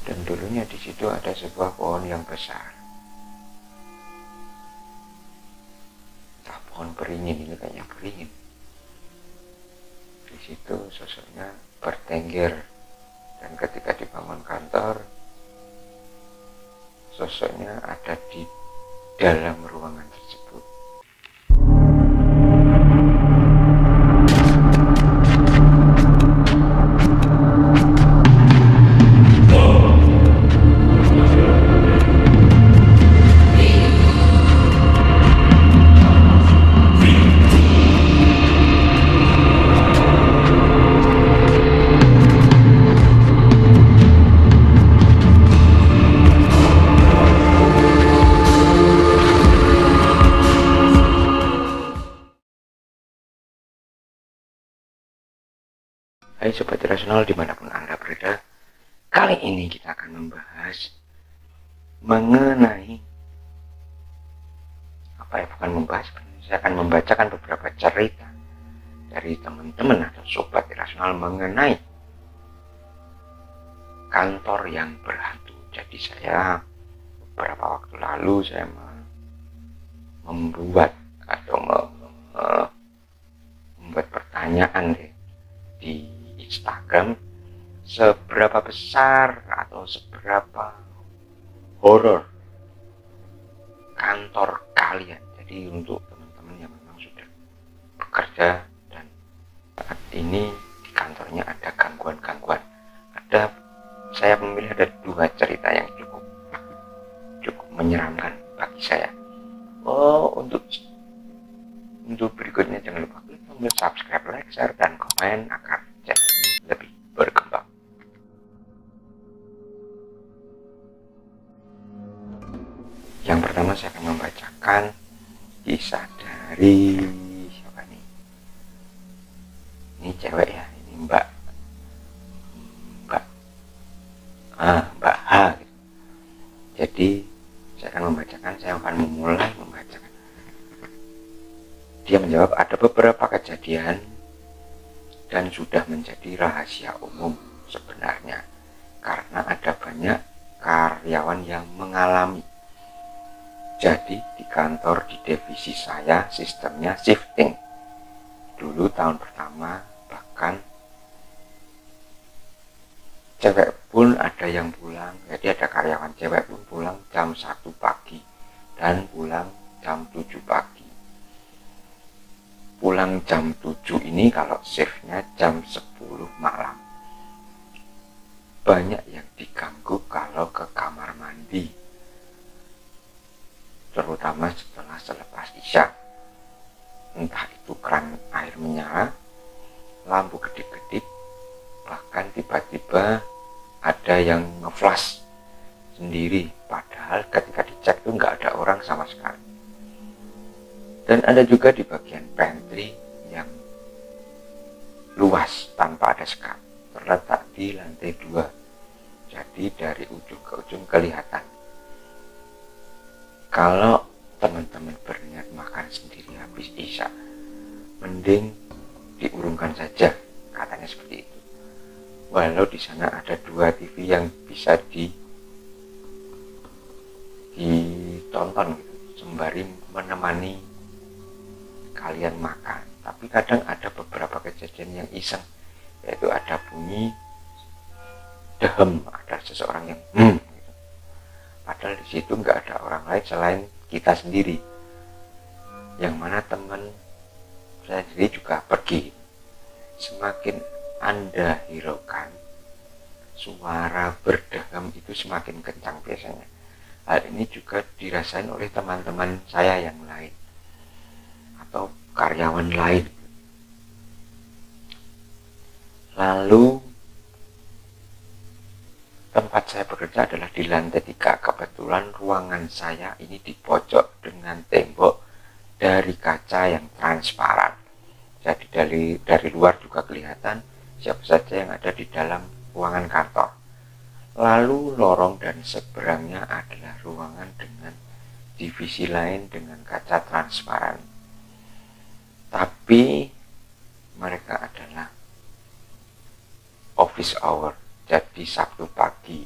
Dan dulunya di situ ada sebuah pohon yang besar. Entah pohon beringin, ini kayaknya beringin. Di situ sosoknya bertengger. Dan ketika dibangun kantor, sosoknya ada di dalam ruangan tersebut. Hai Sobat Irasional dimanapun Anda berada, kali ini kita akan membahas mengenai saya akan membacakan beberapa cerita dari teman-teman atau Sobat Irasional mengenai kantor yang berhantu. Jadi saya beberapa waktu lalu saya membuat atau membuat pertanyaan di Instagram, seberapa besar atau seberapa horor kantor kalian. Jadi untuk teman-teman yang memang sudah bekerja dan saat ini di kantornya ada gangguan-gangguan, saya memilih ada dua cerita yang cukup menyeramkan bagi saya. Untuk berikutnya jangan lupa klik tombol subscribe, like, share, dan komen agar channel ini lebih berkembang. Yang pertama saya akan membacakan kisah dari siapa nih? Ini cewek ya, ini Mbak H gitu. Jadi saya akan memulai membacakan. Dia menjawab, ada beberapa kejadian dan sudah menjadi rahasia umum sebenarnya karena ada banyak karyawan yang mengalami. Jadi di kantor di divisi saya sistemnya shifting. Dulu tahun pertama bahkan cewek pun ada yang pulang. Jadi ada karyawan cewek pun pulang jam 1 pagi dan pulang jam 7 pagi. Pulang jam 7 ini kalau shiftnya jam 10 malam. Banyak yang diganggu kalau ke kamar mandi, terutama selepas isya. Entah itu keran air menyala, lampu kedip-kedip, bahkan tiba-tiba ada yang ngeflash sendiri, padahal ketika dicek itu nggak ada orang sama sekali. Dan ada juga di bagian pantry yang luas tanpa ada sekat, terletak di lantai 2. Jadi dari ujung ke ujung kelihatan. Kalau teman-teman berniat makan sendiri habis isya, mending diurungkan saja, katanya seperti itu. Walau di sana ada 2 TV yang bisa ditonton gitu, sembari menemani kalian makan. Tapi kadang ada beberapa kejadian yang iseng, yaitu ada bunyi dehem, ada seseorang yang gitu. Padahal di situ nggak ada orang lain selain kita sendiri, yang mana teman saya sendiri juga pergi. Semakin Anda hiraukan, suara berdehem itu semakin kencang biasanya. Hal ini juga dirasain oleh teman-teman saya yang lain atau karyawan lain. Lalu tempat saya bekerja adalah di lantai 3. Kebetulan ruangan saya ini di pojok dengan tembok dari kaca yang transparan. Jadi dari luar juga kelihatan siapa saja yang ada di dalam ruangan kantor. Lalu lorong dan seberangnya adalah ruangan dengan divisi lain dengan kaca transparan. Tapi mereka adalah office hour, jadi Sabtu pagi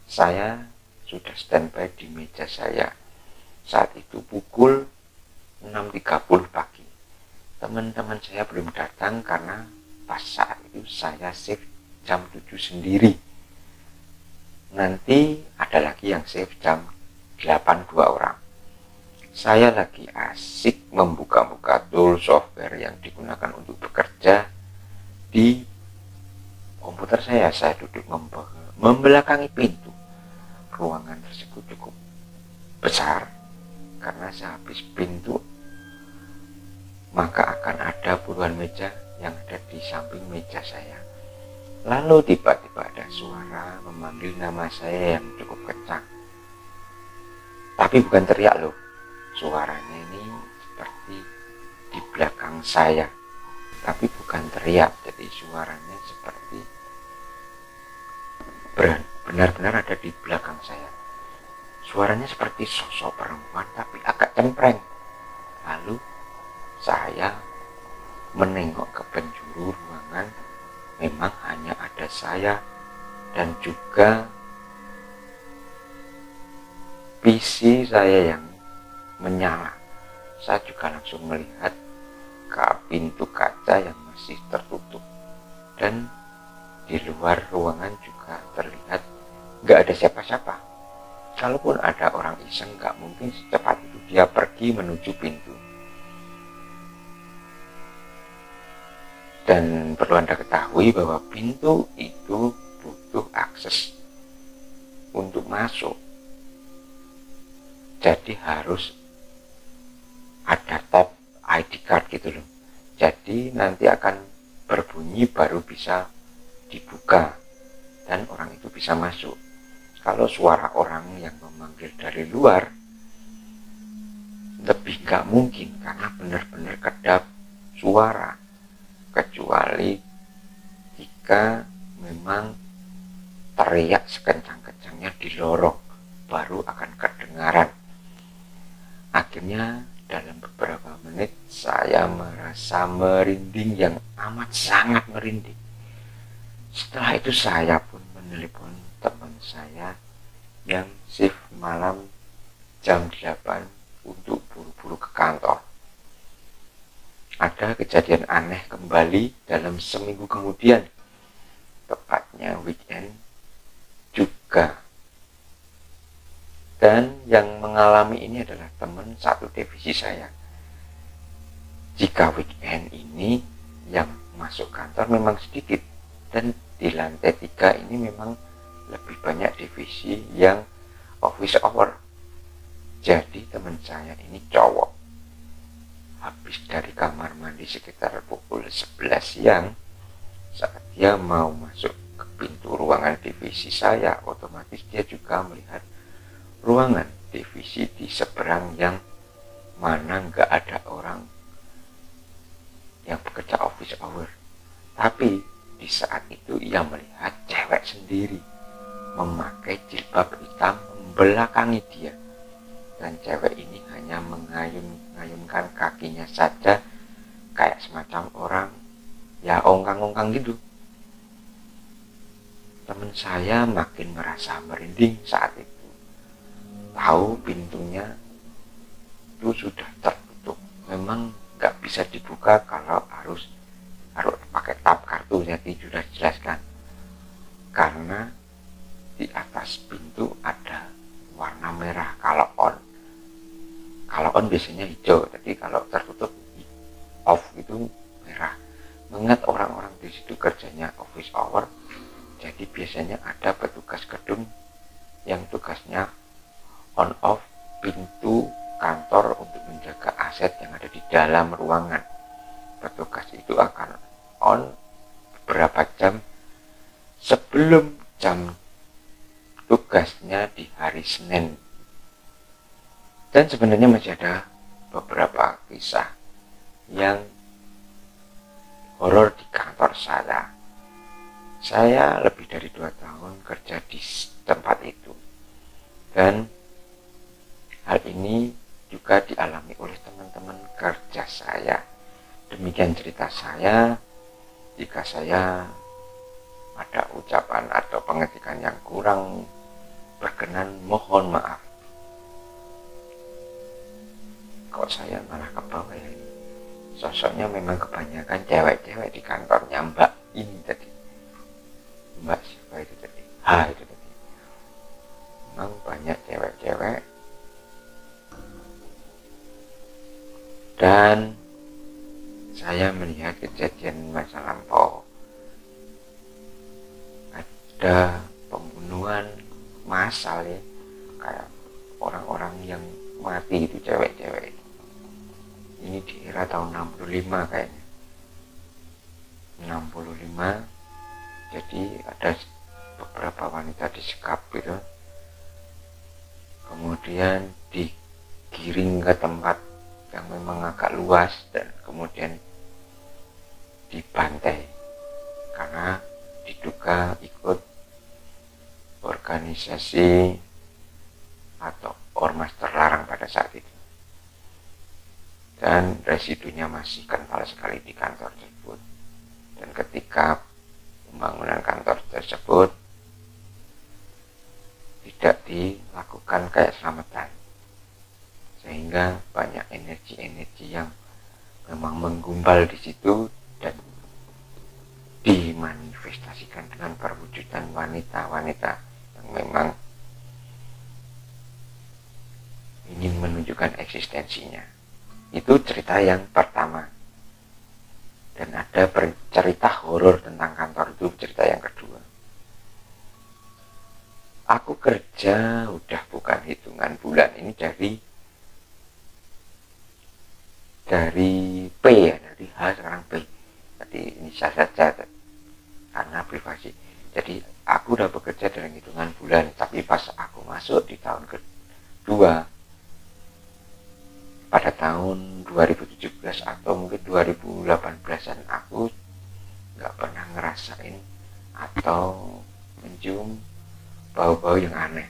saya sudah standby di meja saya. Saat itu pukul 6.30 pagi. Teman-teman saya belum datang karena pas saat itu saya shift jam 7 sendiri. Nanti ada lagi yang shift jam 8 2 orang. Saya lagi asik membuka-buka tool software yang digunakan untuk bekerja di komputer saya. Saya duduk membelakangi pintu. Ruangan tersebut cukup besar. Karena sehabis pintu maka akan ada puluhan meja yang ada di samping meja saya. Lalu tiba-tiba ada suara memanggil nama saya yang cukup kencang. Tapi bukan teriak loh. Suaranya ini seperti di belakang saya. Tapi bukan teriak. Jadi suaranya seperti benar-benar ada di belakang saya. Suaranya seperti sosok perempuan tapi agak cempreng. Lalu saya menengok ke penjuru ruangan. Memang hanya ada saya dan juga PC saya yang menyala. Saya juga langsung melihat ke pintu kaca yang masih tertutup. Dan di luar ruangan juga terlihat nggak ada siapa-siapa. Kalaupun ada orang iseng, nggak mungkin secepat itu dia pergi menuju pintu. Dan perlu Anda ketahui bahwa pintu itu butuh akses untuk masuk. Jadi harus ada tap ID card gitu loh. Jadi nanti akan berbunyi baru bisa dibuka dan orang itu bisa masuk. Kalau suara orang yang memanggil dari luar lebih nggak mungkin karena benar-benar kedap suara, kecuali jika memang teriak sekencang-kencangnya di lorong baru akan kedengaran. Akhirnya dalam beberapa menit saya merasa merinding yang amat sangat merinding. Setelah itu saya pun menelepon teman saya yang shift malam jam 8 untuk buru-buru ke kantor. Ada kejadian aneh kembali dalam seminggu kemudian, tepatnya weekend juga. Dan yang mengalami ini adalah teman satu divisi saya. Jika weekend ini yang masuk kantor memang sedikit, dan di lantai 3 ini memang lebih banyak divisi yang office hour. Jadi teman saya ini cowok. Habis dari kamar mandi sekitar pukul 11 siang, saat dia mau masuk ke pintu ruangan divisi saya, otomatis dia juga melihat ruangan divisi di seberang yang mana nggak ada orang yang bekerja office hour. Tapi di saat itu ia melihat cewek sendiri memakai jilbab hitam membelakangi dia, dan cewek ini hanya mengayun-ngayunkan kakinya saja kayak semacam orang ya ongkang-ongkang gitu. Teman saya makin merasa merinding saat itu, tahu pintunya itu sudah tertutup. Memang nggak bisa dibuka kalau harus pakai tap kartu, jadi sudah dijelaskan. Karena di atas pintu ada warna merah kalau on. Kalau on biasanya hijau, jadi kalau tertutup off itu merah. Mengingat orang-orang di situ kerjanya office hour, jadi biasanya ada petugas gedung yang tugasnya on off pintu kantor untuk menjaga aset yang ada di dalam ruangan. Petugas itu akan on beberapa jam sebelum jam tugasnya di hari Senin. Dan sebenarnya masih ada beberapa kisah yang horor di kantor saya. Saya lebih dari 2 tahun kerja di tempat itu, dan hal ini juga dialami oleh teman-teman kerja saya. Demikian cerita saya. Jika saya ada ucapan atau pengetikan yang kurang berkenan mohon maaf. Kok saya malah ke bawah ya ini? Sosoknya memang kebanyakan cewek-cewek di kantornya Mbak ini tadi. Mbak siapa itu tadi? Itu tadi. Memang banyak cewek-cewek. Dan saya melihat kejadian masa lampau. Ada pembunuhan massal ya, kayak orang-orang yang mati itu cewek-cewek. Ini di era tahun 65 kayaknya. 65. Jadi ada beberapa wanita disekap gitu. Kemudian digiring ke tempat yang memang agak luas dan kemudian dibantai karena diduga ikut organisasi atau ormas terlarang pada saat itu, dan residunya masih kental sekali di kantor tersebut. Dan ketika pembangunan kantor tersebut tidak dilakukan kayak selamatan, sehingga banyak energi-energi yang memang menggumpal di situ dan dimanifestasikan dengan perwujudan wanita-wanita yang memang ingin menunjukkan eksistensinya. Itu cerita yang pertama. Dan ada cerita horor tentang kantor, itu cerita yang kedua. Aku kerja udah bukan hitungan bulan, ini dari P ya, dari H sekarang P. Jadi ini saja karena privasi. Jadi aku udah bekerja dalam hitungan bulan, tapi pas aku masuk di tahun kedua pada tahun 2017 atau mungkin 2018-an, aku nggak pernah ngerasain atau mencium bau-bau yang aneh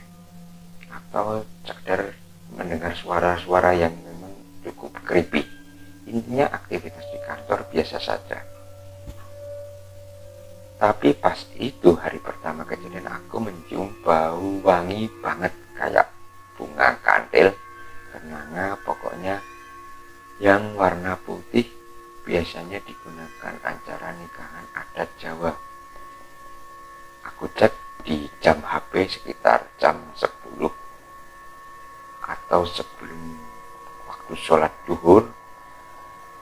atau sekedar mendengar suara-suara yang memang cukup creepy. Intinya aktivitas di kantor biasa saja. Tapi pas itu hari pertama kejadian, aku mencium bau wangi banget kayak bunga kantil, kenanga, pokoknya yang warna putih, biasanya digunakan acara nikahan adat Jawa. Aku cek di jam HP sekitar jam 10 atau sebelum waktu sholat duhur.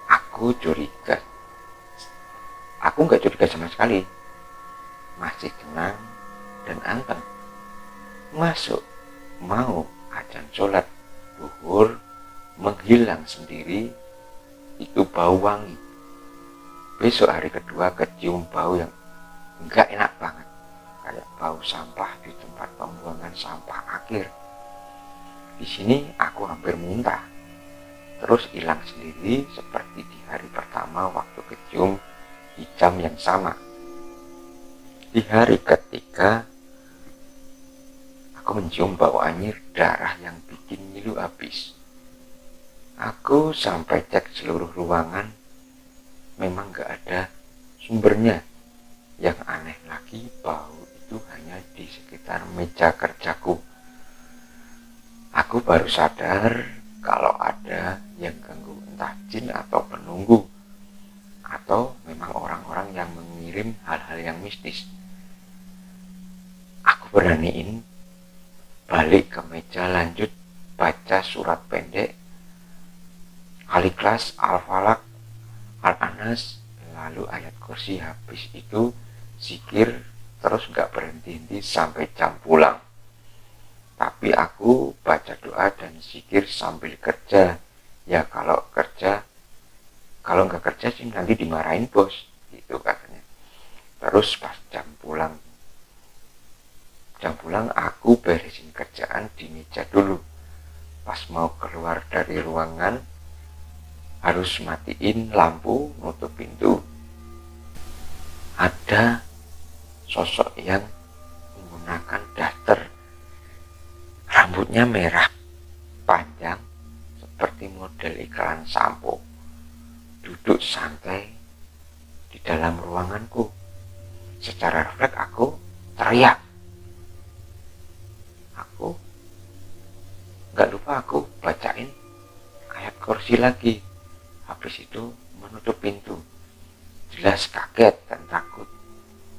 Aku curiga. Aku nggak curiga sama sekali, masih tenang dan anteng. Masuk, mau azan sholat duhur, menghilang sendiri itu bau wangi. Besok hari kedua kecium bau yang nggak enak banget, kayak bau sampah di tempat pembuangan sampah akhir. Di sini aku hampir muntah, terus hilang sendiri seperti di hari pertama waktu kecium di jam yang sama. Di hari ketiga aku mencium bau anyir darah yang bikin ngilu habis. Aku sampai cek seluruh ruangan, memang gak ada sumbernya. Yang aneh lagi, bau itu hanya di sekitar meja kerjaku. Aku baru sadar kalau ada yang ganggu, entah jin atau penunggu, atau memang orang-orang yang mengirim hal-hal yang mistis. Aku beraniin balik ke meja, lanjut baca surat pendek Al-Ikhlas, Al-Falaq, Al-Anas, lalu ayat kursi. Habis itu zikir, terus gak berhenti-henti sampai jam pulang. Tapi aku baca doa dan zikir sambil kerja. Ya kalau kerja, kalau nggak kerja sih nanti dimarahin bos, gitu katanya. Terus pas jam pulang aku beresin kerjaan di meja dulu. Pas mau keluar dari ruangan, harus matiin lampu, nutup pintu. Ada sosok yang menggunakan daster, rambutnya merah, panjang, seperti model iklan sampo, duduk santai di dalam ruanganku. Secara refleks aku teriak. aku bacain ayat kursi lagi. Habis itu menutup pintu. Jelas kaget dan takut.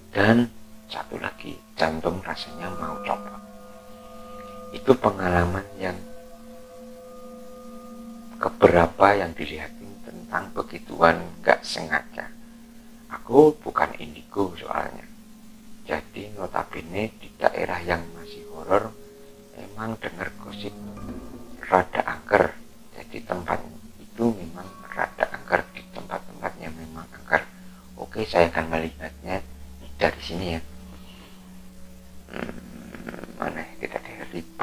Dan satu lagi, jantung rasanya mau copot. Itu pengalaman yang keberapa yang dilihatin tentang begituan gak sengaja. Aku bukan indigo soalnya. Jadi notabene di daerah yang masih horor memang dengar gosip rada angker. Jadi tempat itu memang rada angker, di tempat-tempatnya memang angker. Oke, saya akan melihatnya dari sini ya. Mana kita dari P,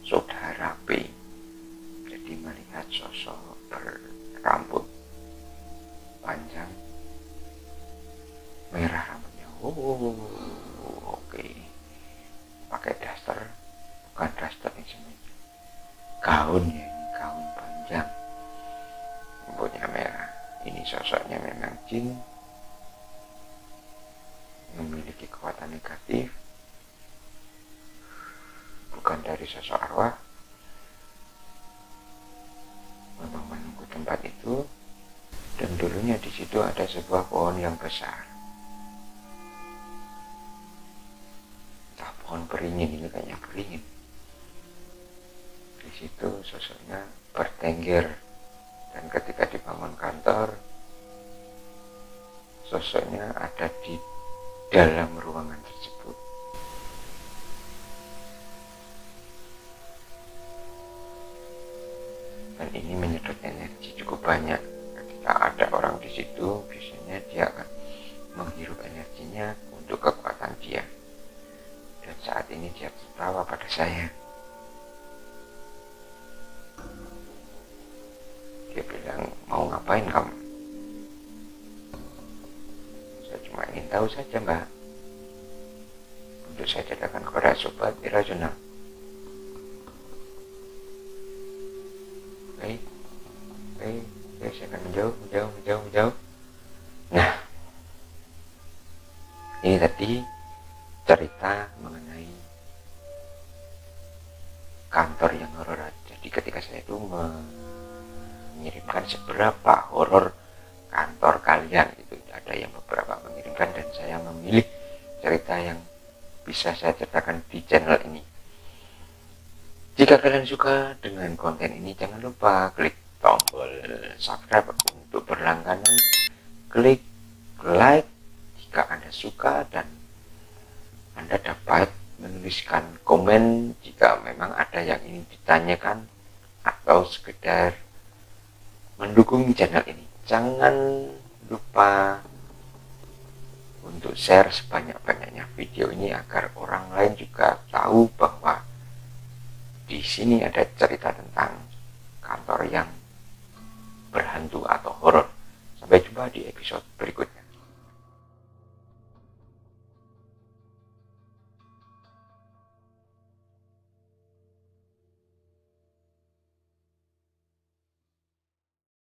saudara P. Jadi melihat sosok berambut panjang merah rambutnya. Oke. Pakai daster, bukan daster yang semuanya. Gaunnya ini gaun panjang, rambutnya merah. Ini sosoknya memang jin, memiliki kekuatan negatif, bukan dari sosok arwah. Memang menunggu tempat itu, dan dulunya di situ ada sebuah pohon yang besar. Entah pohon beringin, ini kayaknya beringin. Di situ sosoknya bertengger, dan ketika dibangun kantor, sosoknya ada di dalam ruangan tersebut. Dan ini menyedot energi cukup banyak. Ketika ada orang di situ, biasanya dia akan menghirup energinya untuk kekuatan dia. Dan saat ini dia tertawa pada saya. Dia bilang, mau ngapain kamu? Saya cuma ingin tahu saja, Mbak. Untuk saya ceritakan kepada sobat irasional. Oke, saya akan menjauh. Nah, ini tadi cerita mengenai kantor yang horor. Jadi ketika saya itu mengirimkan seberapa horor kantor kalian, itu ada yang beberapa mengirimkan, dan saya memilih cerita yang bisa saya ceritakan di channel ini. Jika kalian suka dengan konten ini, jangan lupa klik tombol subscribe untuk berlangganan, klik like jika Anda suka, dan Anda dapat menuliskan komen jika memang ada yang ingin ditanyakan atau sekedar mendukung channel ini. Jangan lupa untuk share sebanyak-banyaknya video ini agar orang lain juga tahu bahwa di sini ada cerita tentang kantor yang berhantu atau horor. Sampai jumpa di episode berikutnya.